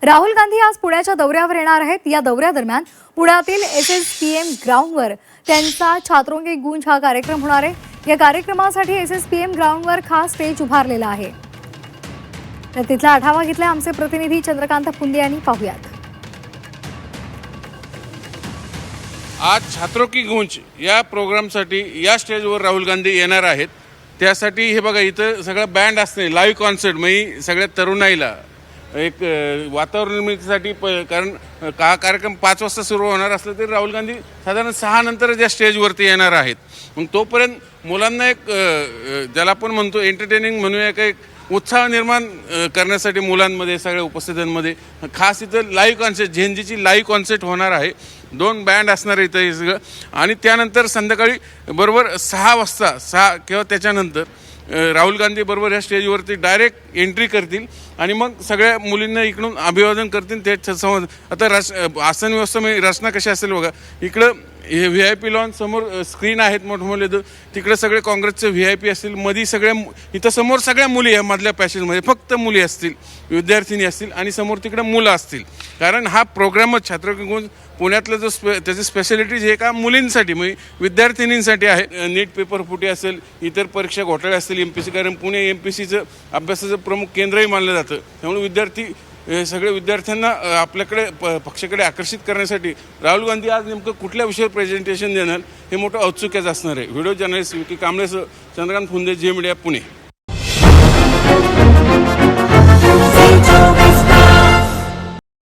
राहुल गांधी आज पुण्याच्या दौऱ्यावर येणार आहेत। या दौऱ्यादरम्यान पुण्यातील SSPM ग्राउंडवर त्यांचा छात्रों की गूंज हा कार्यक्रम होणार आहे। या कार्यक्रमासाठी SSPM ग्राउंडवर खास स्टेज उभारलेला आहे। तर तिथला आढावा घेतलाय आमचे प्रतिनिधी चंद्रकांत फुंदे यांनी। पाहूयात। आज छात्रों की गूंज या प्रोग्रामसाठी या स्टेजवर राहुल गांधी येणार आहेत। त्यासाठी हे बघा इथं सगळं बँड असते, लाईव्ह कॉन्सर्ट म्हणजे सगळ्या तरुणाईला एक वातावरण निर्मितीसाठी कारण हा कार्यक्रम 5 वाजता सुरू होणार असलं तरी राहुल गांधी साधारण 6 नंतर या स्टेजवरती येणार आहेत। मग तोपर्यंत मुलांना एक ज्याला आपण म्हणतो एंटरटेनिंग म्हणूया एक उत्साह निर्माण करण्यासाठी मुलांमध्ये सगळ्या उपस्थितांमध्ये खास इथं लाईव्ह कॉन्सर्ट झेंजीची लाईव्ह कॉन्सर्ट होणार आहे। 2 बँड असणार इथं हे सगळं आणि त्यानंतर संध्याकाळी बरोबर 6 वाजता 6 किंवा त्याच्यानंतर राहुल गांधी बरोबर या स्टेजवरती डायरेक्ट एंट्री करतील आणि मग सगळ्या मुलींना इकडून अभिवादन करतील। ते संवाद आता आसन व्यवस्था म्हणजे रचना कशी असेल बघा, इकडं हे VIP लॉन समोर स्क्रीन आहेत मोठमोठे, तिकडे सगळे काँग्रेसचे VIP असतील, मध्ये सगळ्या इथं समोर सगळ्या मुली आहे, मधल्या पॅसेजमध्ये फक्त मुली असतील, विद्यार्थिनी असतील आणि समोर तिकडे मुलं असतील। कारण हा प्रोग्रामच छात्र गूंज पुण्यातलं जो त्याची स्पेशालिटीज हे का मुलींसाठी म्हणजे विद्यार्थिनींसाठी आहे। नीट पेपर फुटी असेल, इतर परीक्षा घोटाळे असतील, MPC, कारण पुणे MPCचं अभ्यासाचं प्रमुख केंद्रही मानलं जातं। त्यामुळे विद्यार्थी सगळे विद्यार्थ्यांना आपल्याकडे पक्षाकडे आकर्षित करण्यासाठी राहुल गांधी आज नेमकं कुठल्या विषयावर प्रेझेंटेशन देणार हे मोठं औत्सुक्याचं असणार आहे। व्हिडिओ जर्नलिस्ट विकी कांबळेसह चंद्रकांत फुंदे, J मीडिया, पुणे।